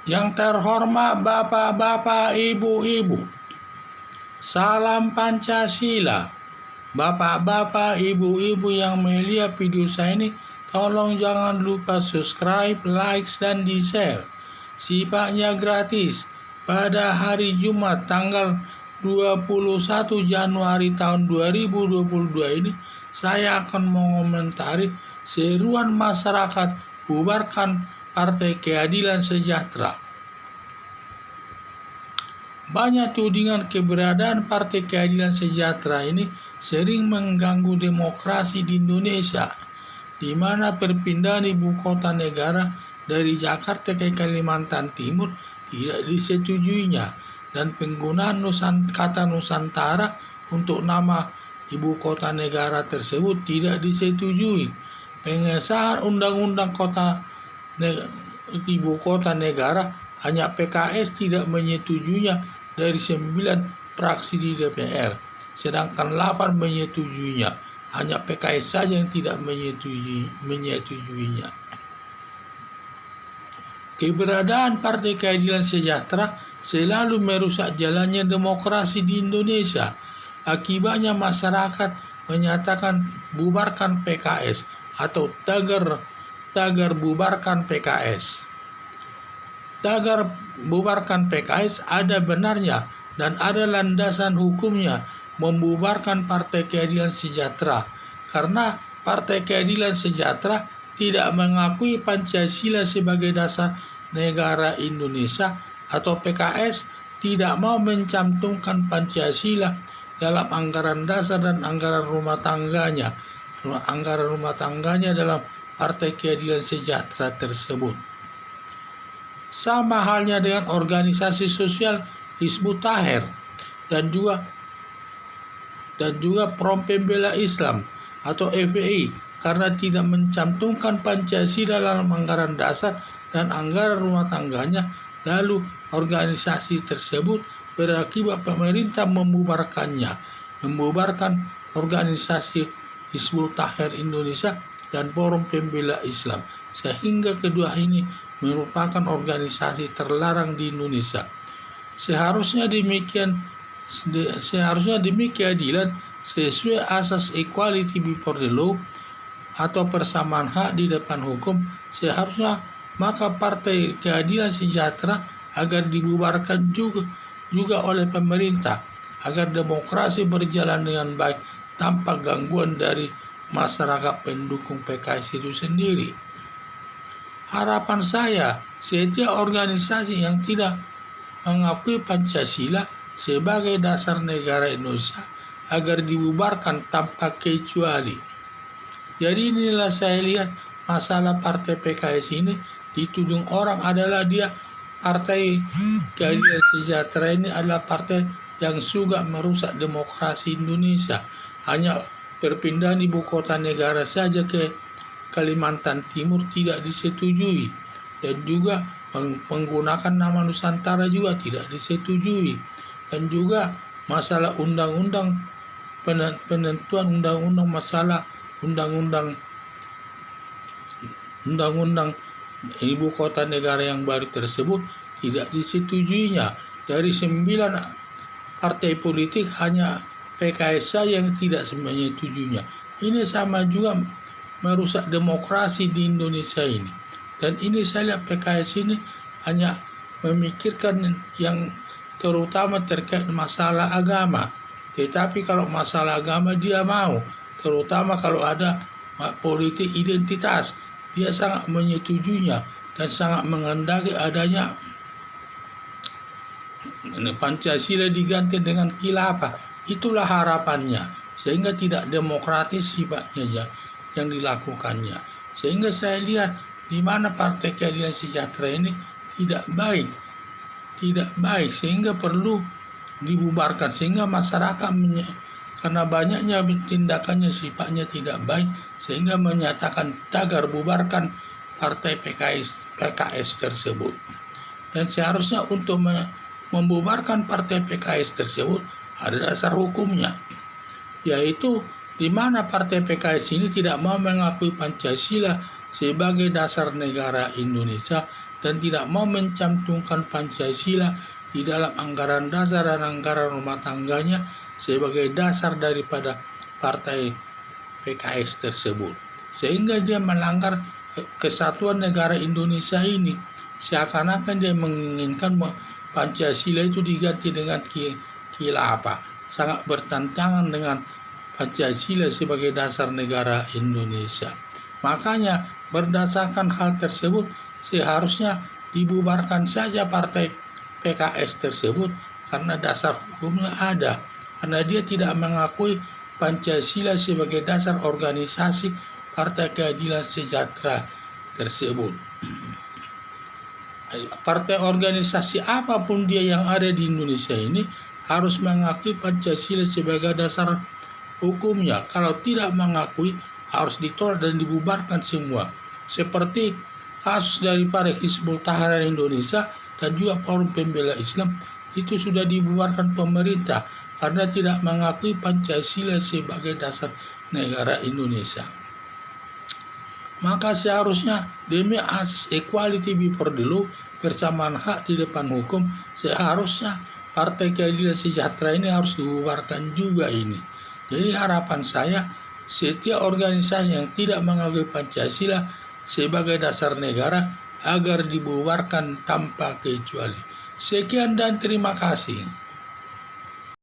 Yang terhormat Bapak-bapak, Ibu-ibu, salam Pancasila. Bapak-bapak, Ibu-ibu yang melihat video saya ini, tolong jangan lupa subscribe, like, dan di-share. Sifatnya gratis. Pada hari Jumat tanggal 21 Januari tahun 2022 ini, saya akan mengomentari seruan masyarakat bubarkan Partai Keadilan Sejahtera. Banyak tudingan keberadaan Partai Keadilan Sejahtera ini sering mengganggu demokrasi di Indonesia, di mana perpindahan ibu kota negara dari Jakarta ke Kalimantan Timur tidak disetujuinya, dan penggunaan kata Nusantara untuk nama ibu kota negara tersebut tidak disetujui. Pengesahan undang-undang ibu kota negara hanya PKS tidak menyetujuinya dari 9 fraksi di DPR, sedangkan 8 menyetujuinya. Hanya PKS saja yang tidak menyetujuinya. Keberadaan Partai Keadilan Sejahtera selalu merusak jalannya demokrasi di Indonesia. Akibatnya masyarakat menyatakan bubarkan PKS atau tagar bubarkan PKS. Tagar bubarkan PKS ada benarnya dan ada landasan hukumnya membubarkan Partai Keadilan Sejahtera, karena Partai Keadilan Sejahtera tidak mengakui Pancasila sebagai dasar negara Indonesia, atau PKS tidak mau mencantumkan Pancasila dalam anggaran dasar dan anggaran rumah tangganya. Anggaran rumah tangganya dalam Partai Keadilan Sejahtera tersebut. Sama halnya dengan organisasi sosial Hizbut Tahrir dan juga Front Pembela Islam atau FPI, karena tidak mencantumkan Pancasila dalam anggaran dasar dan anggaran rumah tangganya, lalu organisasi tersebut berakibat pemerintah membubarkan organisasi Hizbut Tahrir Indonesia dan Forum Pembela Islam, sehingga kedua ini merupakan organisasi terlarang di Indonesia. Seharusnya demi keadilan sesuai asas equality before the law atau persamaan hak di depan hukum, seharusnya maka Partai Keadilan Sejahtera agar dibubarkan juga oleh pemerintah, agar demokrasi berjalan dengan baik tanpa gangguan dari masyarakat pendukung PKS itu sendiri. Harapan saya, setiap organisasi yang tidak mengakui Pancasila sebagai dasar negara Indonesia agar dibubarkan tanpa kecuali. Jadi inilah saya lihat masalah Partai PKS ini, dituding orang adalah dia Partai Keadilan Sejahtera ini adalah partai yang juga merusak demokrasi Indonesia. Hanya perpindahan ibu kota negara saja ke Kalimantan Timur tidak disetujui, dan juga menggunakan nama Nusantara juga tidak disetujui, dan juga masalah undang-undang penentuan undang-undang masalah undang-undang ibu kota negara yang baru tersebut tidak disetujuinya. Dari 9 partai politik hanya PKS saja yang tidak menyetujuinya. Ini sama juga merusak demokrasi di Indonesia ini. Dan ini saya lihat PKS ini hanya memikirkan yang terutama terkait masalah agama. Tetapi kalau masalah agama dia mau, terutama kalau ada politik identitas, dia sangat menyetujuinya dan sangat menghendaki adanya Pancasila diganti dengan khilafah. Itulah harapannya, sehingga tidak demokratis sifatnya yang dilakukannya. Sehingga saya lihat di mana Partai Keadilan Sejahtera ini tidak baik, sehingga perlu dibubarkan, sehingga masyarakat karena banyaknya tindakannya sifatnya tidak baik, sehingga menyatakan tagar bubarkan Partai PKS tersebut. Dan seharusnya untuk membubarkan Partai PKS tersebut ada dasar hukumnya, yaitu di mana Partai PKS ini tidak mau mengakui Pancasila sebagai dasar negara Indonesia, dan tidak mau mencantumkan Pancasila di dalam anggaran dasar dan anggaran rumah tangganya sebagai dasar daripada partai PKS tersebut. Sehingga dia melanggar kesatuan negara Indonesia ini. Seakan-akan dia menginginkan Pancasila itu diganti dengan khilafah. Sangat bertentangan dengan Pancasila sebagai dasar negara Indonesia. Makanya berdasarkan hal tersebut seharusnya dibubarkan saja partai PKS tersebut karena dasar hukumnya ada. Karena dia tidak mengakui Pancasila sebagai dasar organisasi Partai Keadilan Sejahtera tersebut. Partai organisasi apapun dia yang ada di Indonesia ini harus mengakui Pancasila sebagai dasar hukumnya. Kalau tidak mengakui, harus ditolak dan dibubarkan semua. Seperti kasus daripada Hizbut Tahrir Indonesia dan juga Forum Pembela Islam, itu sudah dibubarkan pemerintah karena tidak mengakui Pancasila sebagai dasar negara Indonesia. Maka seharusnya demi asas equality before the law, persamaan hak di depan hukum, seharusnya Partai Keadilan Sejahtera ini harus dibubarkan juga ini. Jadi harapan saya, setiap organisasi yang tidak mengakui Pancasila sebagai dasar negara agar dibubarkan tanpa kecuali. Sekian dan terima kasih.